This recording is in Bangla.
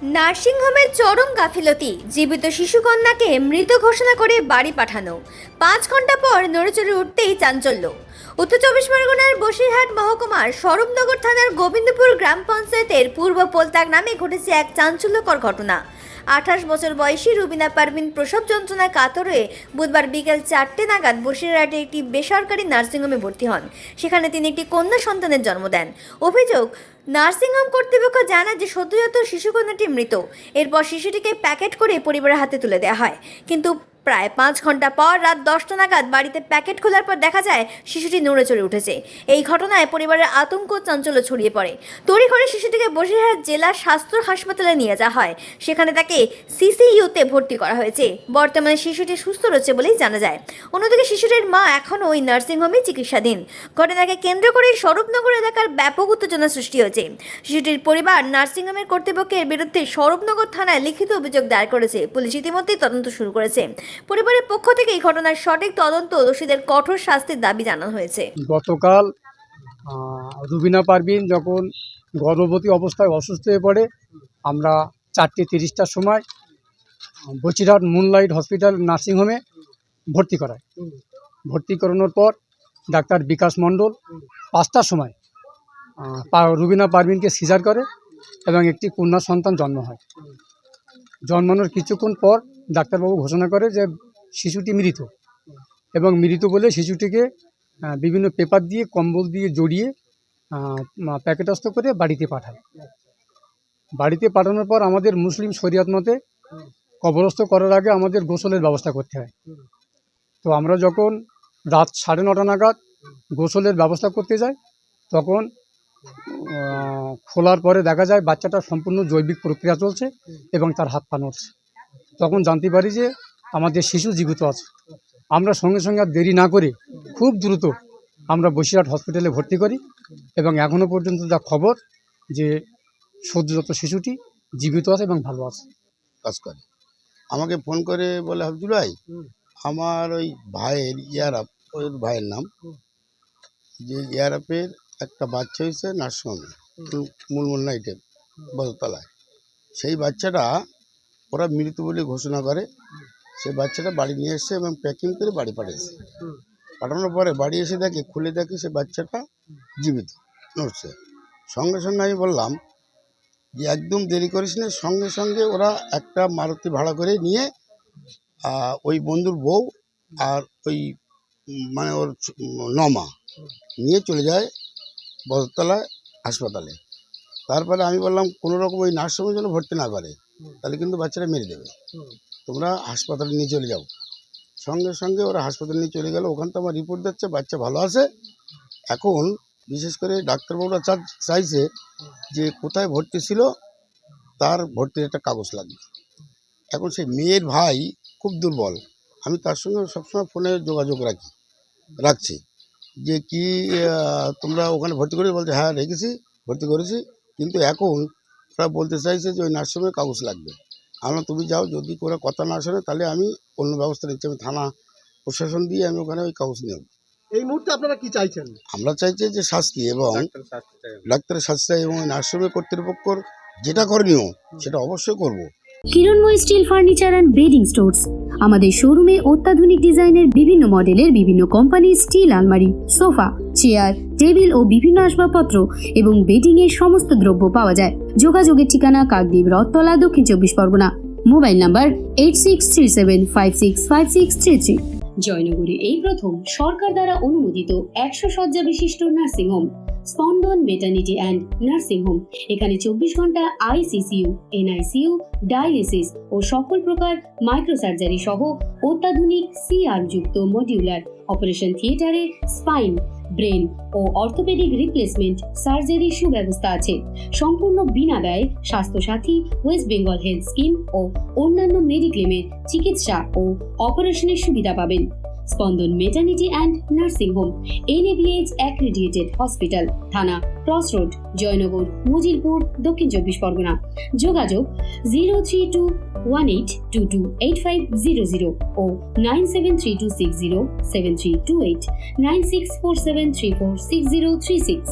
নার্সিংহোমের চরম গাফিলতি, জীবিত শিশুকন্যাকে মৃত ঘোষণা করে বাড়ি পাঠানো, 5 ঘন্টা পর নড়েচড়ে উঠতেই চাঞ্চল্য। উত্তর 24 পরগনার বসিরহাট মহকুমার স্বরূপনগর থানার গোবিন্দপুর গ্রাম পঞ্চায়েতের পূর্ব পোলতাক নামে ঘটেছে এক চাঞ্চল্যকর ঘটনা। 28 বছর বয়সী রুবিনা পারভিন প্রসব যন্ত্রণায় কাতর হয়ে বুধবার বিকেল 4টে নাগাদ বসিরহাটে একটি বেসরকারি নার্সিংহোমে ভর্তি হন। সেখানে তিনি একটি কন্যা সন্তানের জন্ম দেন। অভিযোগ, নার্সিংহোম কর্তৃপক্ষ জানায় যে সদ্যজাত শিশুকন্যাটি মৃত। এরপর শিশুটিকে প্যাকেট করে পরিবারের হাতে তুলে দেওয়া হয়, কিন্তু প্রায় 5 ঘন্টা পর রাত 10টা নাগাদ বাড়িতে প্যাকেট খোলার পর দেখা যায় শিশুটি নড়ে চড়ে উঠেছে। এই ঘটনায় পরিবারের আতঙ্ক চাঞ্চল্য ছড়িয়ে পড়ে। তড়িঘড়ি শিশুটিকে বসিরহাট জেলা স্বাস্থ্য হাসপাতালে নিয়ে যাওয়া হয়। সেখানে তাকে সিসিইউতে ভর্তি করা হয়েছে। বর্তমানে শিশুটি সুস্থ রয়েছে বলেই জানা যায়। অন্যদিকে শিশুটির মা এখনও ওই নার্সিংহোমে চিকিৎসাধীন। ঘটনাকে কেন্দ্র করে স্বরূপনগর এলাকার ব্যাপক উত্তেজনা সৃষ্টি হয়েছে। শিশুটির পরিবার নার্সিংহোমের কর্তৃপক্ষের বিরুদ্ধে স্বরূপনগর থানায় লিখিত অভিযোগ দায়ের করেছে। পুলিশ ইতিমধ্যেই তদন্ত শুরু করেছে। পরিবারের পক্ষ থেকে এই ঘটনার সঠিক তদন্ত ও দোষীদের কঠোর শাস্তির দাবি জানানো হয়েছে। গতকাল রুবিনা পারভিন যখন গর্ভবতী অবস্থায় অসুস্থ হয়ে পড়ে, আমরা 4:30টার সময় বসিরহাট মুনলাইট হসপিটাল নার্সিংহোমে ভর্তি করাই। ভর্তি করানোর পর ডাক্তার বিকাশ মণ্ডল 5টার সময় রুবিনা পারভিনকে সিজার করে এবং একটি কন্যা সন্তান জন্ম হয়। জন্মানোর কিছুক্ষণ পর ডাক্তারবাবু ঘোষণা করে যে শিশুটি মৃত, এবং মৃত বলে শিশুটিকে বিভিন্ন পেপার দিয়ে কম্বল দিয়ে জড়িয়ে প্যাকেটস্থ করে বাড়িতে পাঠায়। বাড়িতে পাঠানোর পর আমাদের মুসলিম শরিয়ত মতে কবরস্থ করার আগে আমাদের গোসলের ব্যবস্থা করতে হয়। তো আমরা যখন রাত 9:30 নাগাদ গোসলের ব্যবস্থা করতে যাই, তখন খোলার পরে দেখা যায় বাচ্চাটার সম্পূর্ণ জৈবিক প্রক্রিয়া চলছে এবং তার হাত পা নড়ছে। তখন জানতে পারি যে আমাদের শিশু জীবিত আছে। আমরা সঙ্গে সঙ্গে আর দেরি না করে খুব দ্রুত আমরা বসিরহাট হসপিটালে ভর্তি করি, এবং এখনও পর্যন্ত যা খবর যে সদ্যজাত শিশুটি জীবিত আছে এবং ভালো আছে। কাজ করে আমাকে ফোন করে বলে, হাফজুল ভাই, আমার ওই ভাইয়ের ওই ভাইয়ের নাম যে ইয়ারাপের একটা বাচ্চা হয়েছে নার্সিংহোমে মুলমুল নাইটের বদতলায়। সেই বাচ্চাটা ওরা মৃত বলে ঘোষণা করে। সেই বাচ্চাটা বাড়ি নিয়ে এসছে এবং প্যাকিং করে বাড়ি পাঠিয়েছে। পাঠানোর পরে বাড়ি এসে দেখে, খুলে দেখে সে বাচ্চাটা জীবিত নড়ছে। সঙ্গে সঙ্গে আমি বললাম যে একদম দেরি করিস না, সঙ্গে সঙ্গে ওরা একটা মারুতি ভাড়া করে নিয়ে ওই বন্ধুর বউ আর ওই মানে ওর নমা নিয়ে চলে যায় বদতলা হাসপাতালে। তারপরে আমি বললাম কোনো রকম ওই নার্সিংহোমে যেন ভর্তি না করে, তাহলে কিন্তু বাচ্চাটা মেরে দেবে, তোমরা হাসপাতালে নিয়ে চলে যাও। সঙ্গে সঙ্গে ওরা হাসপাতালে নিয়ে চলে গেল। ওখান থেকে আমার রিপোর্ট দিচ্ছে বাচ্চা ভালো আছে। এখন বিশেষ করে ডাক্তারবাবুরা চাইছে যে কোথায় ভর্তি ছিল তার ভর্তির একটা কাগজ লাগবে। এখন সেই মেয়ের ভাই খুব দুর্বল, আমি তার সঙ্গে সবসময় ফোনে যোগাযোগ রাখছি যে কি তোমরা ওখানে ভর্তি করে, বলছে হ্যাঁ রেখেছি, ভর্তি করেছি, কিন্তু এখন ওরা বলতে চাইছে যে ওই নার্সিংহোমে কাগজ লাগবে। আমরা তুমি যাও, যদি কোনো কথা না শোনে তাহলে আমি অন্য ব্যবস্থা নিচ্ছি, আমি থানা প্রশাসন দিয়ে আমি ওখানে ওই কাগজ নেব। এই মুহূর্তে আপনারা কি চাইছেন? আমরা চাইছি যে শাস্তি এবং ডাক্তারের শাস্তি এবং নার্সিংহোমের কর্তৃপক্ষর যেটা করণীয় সেটা অবশ্যই করব। Kiranmoy steel furniture and bedding stores. আমাদের শোরুমে অত্যাধুনিক ডিজাইনের বিভিন্ন মডেলের বিভিন্ন কোম্পানির স্টিল আলমারি, সোফা, চেয়ার, টেবিল ও বিভিন্ন আসবাবপত্র এবং বেডিং এর সমস্ত দ্রব্য পাওয়া যায়। যোগাযোগের ঠিকানা কাকদ্বীপ রথতলা, দক্ষিণ 24 পরগনা। Mobile number 8637565633। জয়নগরে এই প্রথম সরকার দ্বারা অনুমোদিত 100 শয্যা বিশিষ্ট নার্সিংহোম স্পন্দন মেটার্নিটি অ্যান্ড নার্সিং হোম। এখানে 24 ঘন্টা আইসিসিইউ, এনআইসিইউ, ডায়ালিসিস ও সকল প্রকার মাইক্রোসার্জারি সহ অত্যাধুনিক সিআর যুক্ত মডিউলার অপারেশন থিয়েটারে স্পাইন, ব্রেন ও অর্থোপেডিক রিপ্লেসমেন্ট সার্জারির সুব্যবস্থা আছে। সম্পূর্ণ বিনা ব্যয় Swasthyasathi, West Bengal health scheme ও অন্যান্য মেডিক্লেমের চিকিৎসা ও অপারেশনের সুবিধা পাবেন। Spandan maternity and nursing home, NABH accredited hospital, Thana cross road, Joynagar, Majilpur, Dakshin 24 Pargana. যোগাযোগ 0321822850 ও 9732607328, 9647346036।